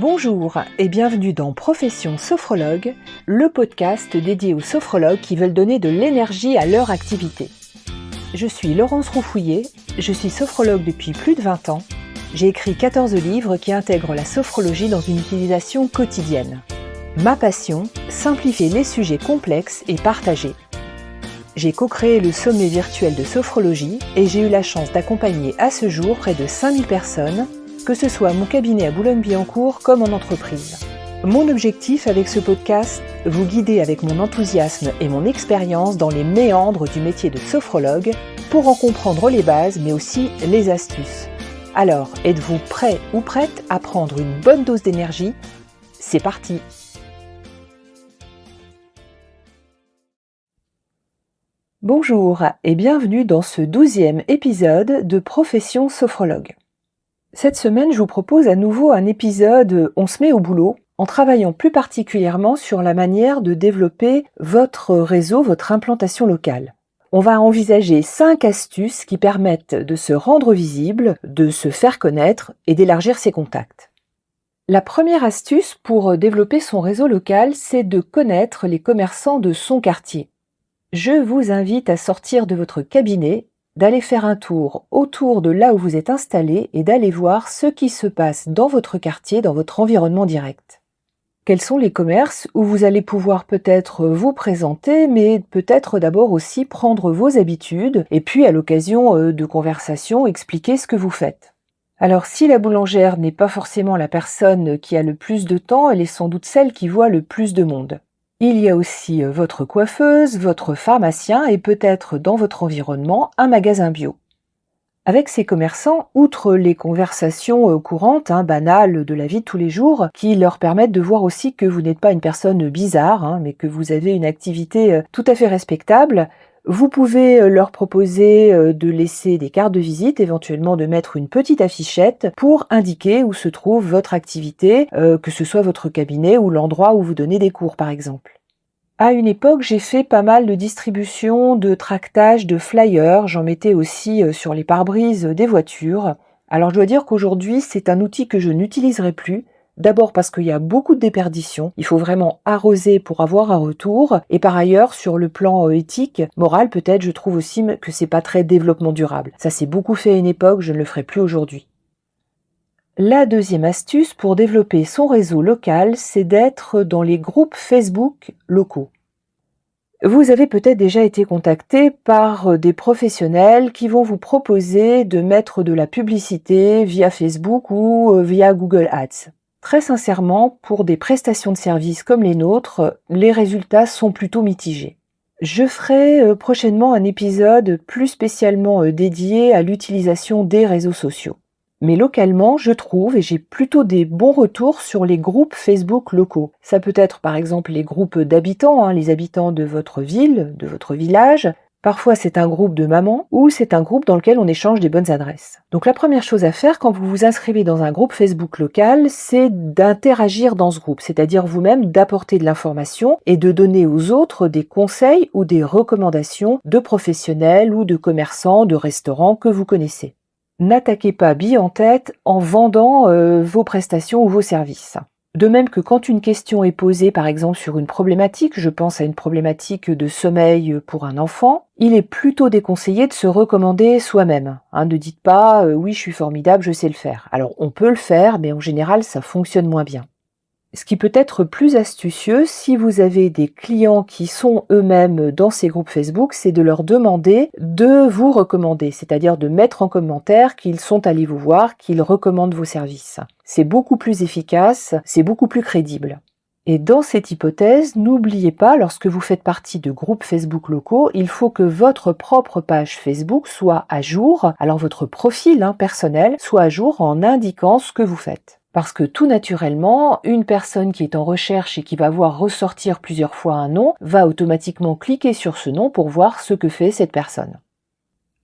Bonjour et bienvenue dans Profession Sophrologue, le podcast dédié aux sophrologues qui veulent donner de l'énergie à leur activité. Je suis Laurence Roufouillet, je suis sophrologue depuis plus de 20 ans. J'ai écrit 14 livres qui intègrent la sophrologie dans une utilisation quotidienne. Ma passion, simplifier les sujets complexes et partagés. J'ai co-créé le sommet virtuel de sophrologie et j'ai eu la chance d'accompagner à ce jour près de 5000 personnes, que ce soit à mon cabinet à Boulogne-Billancourt comme en entreprise. Mon objectif avec ce podcast, vous guider avec mon enthousiasme et mon expérience dans les méandres du métier de sophrologue pour en comprendre les bases mais aussi les astuces. Alors, êtes-vous prêt ou prête à prendre une bonne dose d'énergie ? C'est parti ! Bonjour et bienvenue dans ce 12e épisode de Profession Sophrologue. Cette semaine, je vous propose à nouveau un épisode « On se met au boulot » en travaillant plus particulièrement sur la manière de développer votre réseau, votre implantation locale. On va envisager 5 astuces qui permettent de se rendre visible, de se faire connaître et d'élargir ses contacts. La première astuce pour développer son réseau local, c'est de connaître les commerçants de son quartier. Je vous invite à sortir de votre cabinet, d'aller faire un tour autour de là où vous êtes installé et d'aller voir ce qui se passe dans votre quartier, dans votre environnement direct. Quels sont les commerces où vous allez pouvoir peut-être vous présenter, mais peut-être d'abord aussi prendre vos habitudes et puis à l'occasion de conversations expliquer ce que vous faites. Alors si la boulangère n'est pas forcément la personne qui a le plus de temps, elle est sans doute celle qui voit le plus de monde. Il y a aussi votre coiffeuse, votre pharmacien et peut-être dans votre environnement un magasin bio. Avec ces commerçants, outre les conversations courantes, banales de la vie de tous les jours, qui leur permettent de voir aussi que vous n'êtes pas une personne bizarre, mais que vous avez une activité tout à fait respectable, vous pouvez leur proposer de laisser des cartes de visite, éventuellement de mettre une petite affichette pour indiquer où se trouve votre activité, que ce soit votre cabinet ou l'endroit où vous donnez des cours par exemple. À une époque, j'ai fait pas mal de distribution, de tractage, de flyers, j'en mettais aussi sur les pare-brises des voitures. Alors je dois dire qu'aujourd'hui, c'est un outil que je n'utiliserai plus. D'abord parce qu'il y a beaucoup de déperditions, il faut vraiment arroser pour avoir un retour, et par ailleurs, sur le plan éthique, moral peut-être, je trouve aussi que c'est pas très développement durable. Ça s'est beaucoup fait à une époque, je ne le ferai plus aujourd'hui. La deuxième astuce pour développer son réseau local, c'est d'être dans les groupes Facebook locaux. Vous avez peut-être déjà été contacté par des professionnels qui vont vous proposer de mettre de la publicité via Facebook ou via Google Ads. Très sincèrement, pour des prestations de services comme les nôtres, les résultats sont plutôt mitigés. Je ferai prochainement un épisode plus spécialement dédié à l'utilisation des réseaux sociaux. Mais localement, je trouve, et j'ai plutôt des bons retours sur les groupes Facebook locaux. Ça peut être par exemple les groupes d'habitants, les habitants de votre ville, de votre village. Parfois c'est un groupe de mamans ou c'est un groupe dans lequel on échange des bonnes adresses. Donc la première chose à faire quand vous vous inscrivez dans un groupe Facebook local, c'est d'interagir dans ce groupe, c'est-à-dire vous-même d'apporter de l'information et de donner aux autres des conseils ou des recommandations de professionnels ou de commerçants, de restaurants que vous connaissez. N'attaquez pas bille en tête en vendant vos prestations ou vos services. De même que quand une question est posée par exemple sur une problématique, je pense à une problématique de sommeil pour un enfant, il est plutôt déconseillé de se recommander soi-même. Ne dites pas oui je suis formidable, je sais le faire. Alors on peut le faire mais en général ça fonctionne moins bien. Ce qui peut être plus astucieux, si vous avez des clients qui sont eux-mêmes dans ces groupes Facebook, c'est de leur demander de vous recommander, c'est-à-dire de mettre en commentaire qu'ils sont allés vous voir, qu'ils recommandent vos services. C'est beaucoup plus efficace, c'est beaucoup plus crédible. Et dans cette hypothèse, n'oubliez pas, lorsque vous faites partie de groupes Facebook locaux, il faut que votre propre page Facebook soit à jour, alors votre profil personnel soit à jour en indiquant ce que vous faites. Parce que tout naturellement, une personne qui est en recherche et qui va voir ressortir plusieurs fois un nom va automatiquement cliquer sur ce nom pour voir ce que fait cette personne.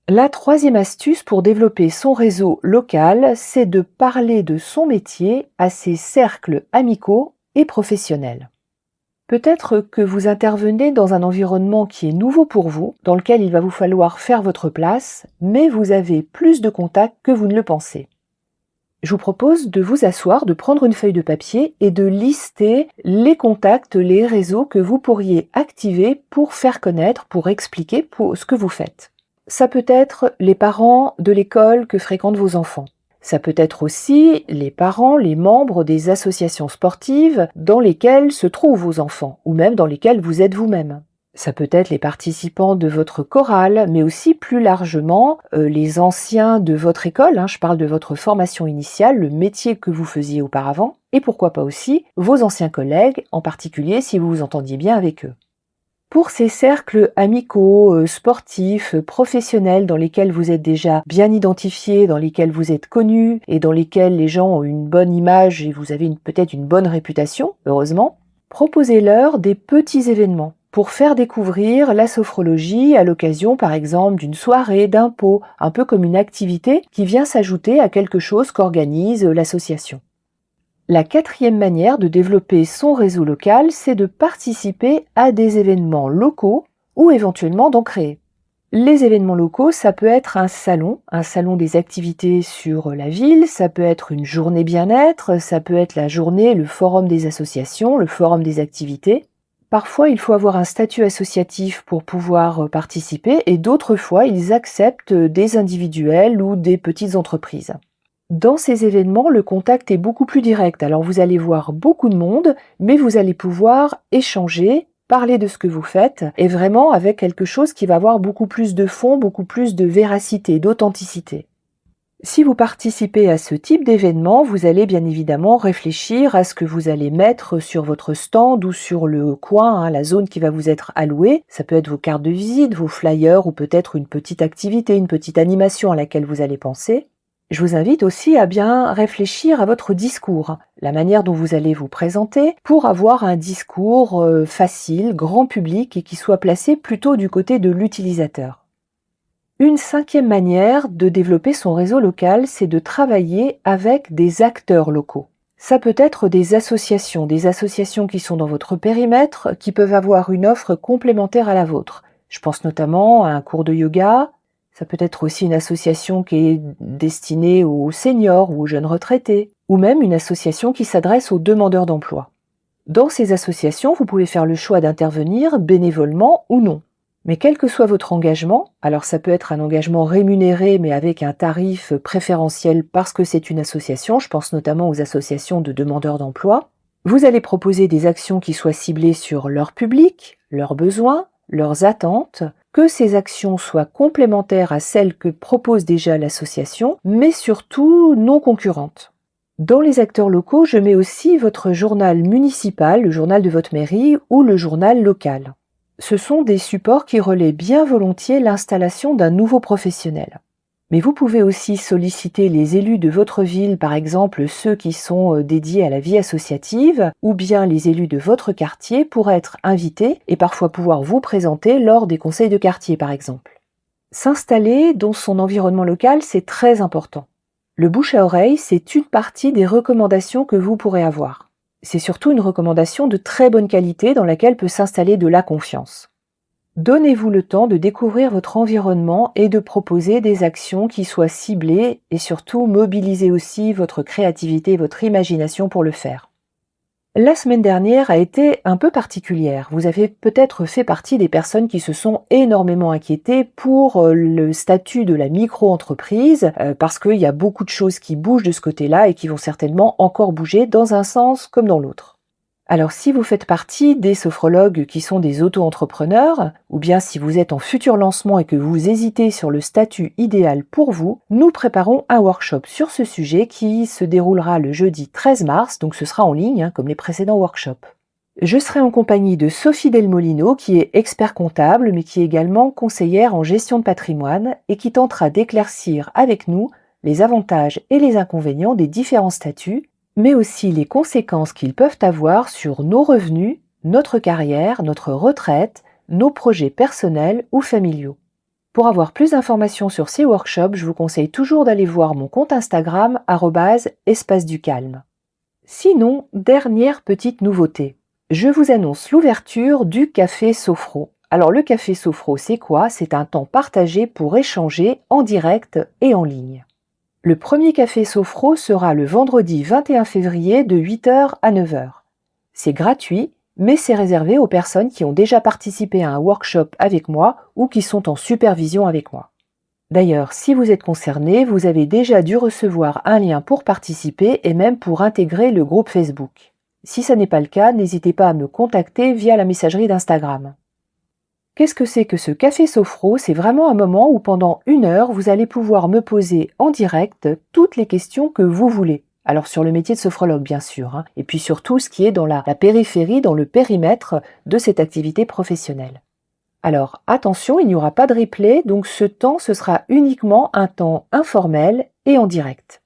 La troisième astuce pour développer son réseau local, c'est de parler de son métier à ses cercles amicaux et professionnels. Peut-être que vous intervenez dans un environnement qui est nouveau pour vous, dans lequel il va vous falloir faire votre place, mais vous avez plus de contacts que vous ne le pensez. Je vous propose de vous asseoir, de prendre une feuille de papier et de lister les contacts, les réseaux que vous pourriez activer pour faire connaître, pour expliquer pour ce que vous faites. Ça peut être les parents de l'école que fréquentent vos enfants. Ça peut être aussi les parents, les membres des associations sportives dans lesquelles se trouvent vos enfants, ou même dans lesquelles vous êtes vous-même. Ça peut être les participants de votre chorale, mais aussi plus largement les anciens de votre école, je parle de votre formation initiale, le métier que vous faisiez auparavant, et pourquoi pas aussi vos anciens collègues, en particulier si vous vous entendiez bien avec eux. Pour ces cercles amicaux, sportifs, professionnels dans lesquels vous êtes déjà bien identifiés, dans lesquels vous êtes connus et dans lesquels les gens ont une bonne image et vous avez peut-être une bonne réputation, heureusement, proposez-leur des petits événements pour faire découvrir la sophrologie à l'occasion par exemple d'une soirée, d'un pot, un peu comme une activité qui vient s'ajouter à quelque chose qu'organise l'association. La 4e manière de développer son réseau local, c'est de participer à des événements locaux ou éventuellement d'en créer. Les événements locaux, ça peut être un salon des activités sur la ville, ça peut être une journée bien-être, ça peut être la journée, le forum des associations, le forum des activités. Parfois, il faut avoir un statut associatif pour pouvoir participer et d'autres fois, ils acceptent des individuels ou des petites entreprises. Dans ces événements, le contact est beaucoup plus direct. Alors vous allez voir beaucoup de monde, mais vous allez pouvoir échanger, parler de ce que vous faites et vraiment avec quelque chose qui va avoir beaucoup plus de fond, beaucoup plus de véracité, d'authenticité. Si vous participez à ce type d'événement, vous allez bien évidemment réfléchir à ce que vous allez mettre sur votre stand ou sur le coin, la zone qui va vous être allouée. Ça peut être vos cartes de visite, vos flyers ou peut-être une petite activité, une petite animation à laquelle vous allez penser. Je vous invite aussi à bien réfléchir à votre discours, la manière dont vous allez vous présenter pour avoir un discours facile, grand public et qui soit placé plutôt du côté de l'utilisateur. Une 5e manière de développer son réseau local, c'est de travailler avec des acteurs locaux. Ça peut être des associations qui sont dans votre périmètre, qui peuvent avoir une offre complémentaire à la vôtre. Je pense notamment à un cours de yoga, ça peut être aussi une association qui est destinée aux seniors ou aux jeunes retraités, ou même une association qui s'adresse aux demandeurs d'emploi. Dans ces associations, vous pouvez faire le choix d'intervenir bénévolement ou non. Mais quel que soit votre engagement, alors ça peut être un engagement rémunéré mais avec un tarif préférentiel parce que c'est une association, je pense notamment aux associations de demandeurs d'emploi, vous allez proposer des actions qui soient ciblées sur leur public, leurs besoins, leurs attentes, que ces actions soient complémentaires à celles que propose déjà l'association, mais surtout non concurrentes. Dans les acteurs locaux, je mets aussi votre journal municipal, le journal de votre mairie ou le journal local. Ce sont des supports qui relaient bien volontiers l'installation d'un nouveau professionnel. Mais vous pouvez aussi solliciter les élus de votre ville, par exemple ceux qui sont dédiés à la vie associative, ou bien les élus de votre quartier pour être invités et parfois pouvoir vous présenter lors des conseils de quartier, par exemple. S'installer dans son environnement local, c'est très important. Le bouche à oreille, c'est une partie des recommandations que vous pourrez avoir. C'est surtout une recommandation de très bonne qualité dans laquelle peut s'installer de la confiance. Donnez-vous le temps de découvrir votre environnement et de proposer des actions qui soient ciblées et surtout mobilisez aussi votre créativité et votre imagination pour le faire. La semaine dernière a été un peu particulière. Vous avez peut-être fait partie des personnes qui se sont énormément inquiétées pour le statut de la micro-entreprise parce qu'il y a beaucoup de choses qui bougent de ce côté-là et qui vont certainement encore bouger dans un sens comme dans l'autre. Alors si vous faites partie des sophrologues qui sont des auto-entrepreneurs, ou bien si vous êtes en futur lancement et que vous hésitez sur le statut idéal pour vous, nous préparons un workshop sur ce sujet qui se déroulera le jeudi 13 mars, donc ce sera en ligne comme les précédents workshops. Je serai en compagnie de Sophie Del Molino qui est expert comptable mais qui est également conseillère en gestion de patrimoine et qui tentera d'éclaircir avec nous les avantages et les inconvénients des différents statuts mais aussi les conséquences qu'ils peuvent avoir sur nos revenus, notre carrière, notre retraite, nos projets personnels ou familiaux. Pour avoir plus d'informations sur ces workshops, je vous conseille toujours d'aller voir mon compte Instagram @espace-du-calme. Sinon, dernière petite nouveauté. Je vous annonce l'ouverture du Café Sophro. Alors le Café Sophro, c'est quoi ? C'est un temps partagé pour échanger en direct et en ligne. Le premier café sophro sera le vendredi 21 février de 8h à 9h. C'est gratuit, mais c'est réservé aux personnes qui ont déjà participé à un workshop avec moi ou qui sont en supervision avec moi. D'ailleurs, si vous êtes concerné, vous avez déjà dû recevoir un lien pour participer et même pour intégrer le groupe Facebook. Si ce n'est pas le cas, n'hésitez pas à me contacter via la messagerie d'Instagram. Qu'est-ce que c'est que ce café sophro? C'est vraiment un moment où pendant 1 heure, vous allez pouvoir me poser en direct toutes les questions que vous voulez. Alors sur le métier de sophrologue bien sûr, et puis sur tout ce qui est dans la périphérie, dans le périmètre de cette activité professionnelle. Alors attention, il n'y aura pas de replay, donc ce temps ce sera uniquement un temps informel et en direct.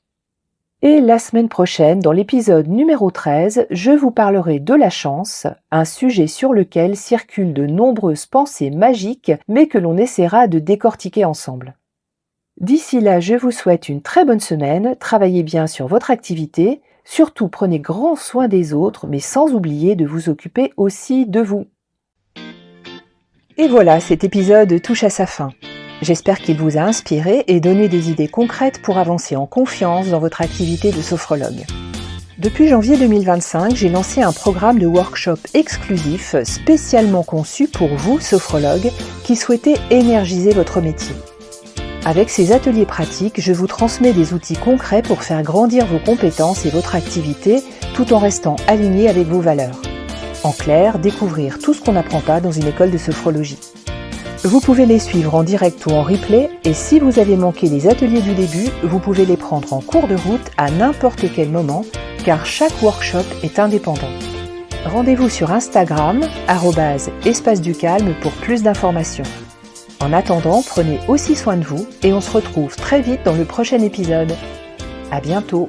Et la semaine prochaine, dans l'épisode numéro 13, je vous parlerai de la chance, un sujet sur lequel circulent de nombreuses pensées magiques, mais que l'on essaiera de décortiquer ensemble. D'ici là, je vous souhaite une très bonne semaine, travaillez bien sur votre activité, surtout prenez grand soin des autres, mais sans oublier de vous occuper aussi de vous. Et voilà, cet épisode touche à sa fin. J'espère qu'il vous a inspiré et donné des idées concrètes pour avancer en confiance dans votre activité de sophrologue. Depuis janvier 2025, j'ai lancé un programme de workshop exclusif spécialement conçu pour vous, sophrologues, qui souhaitez énergiser votre métier. Avec ces ateliers pratiques, je vous transmets des outils concrets pour faire grandir vos compétences et votre activité tout en restant aligné avec vos valeurs. En clair, découvrir tout ce qu'on n'apprend pas dans une école de sophrologie. Vous pouvez les suivre en direct ou en replay et si vous avez manqué les ateliers du début, vous pouvez les prendre en cours de route à n'importe quel moment car chaque workshop est indépendant. Rendez-vous sur Instagram, @espace-du-calme pour plus d'informations. En attendant, prenez aussi soin de vous et on se retrouve très vite dans le prochain épisode. À bientôt!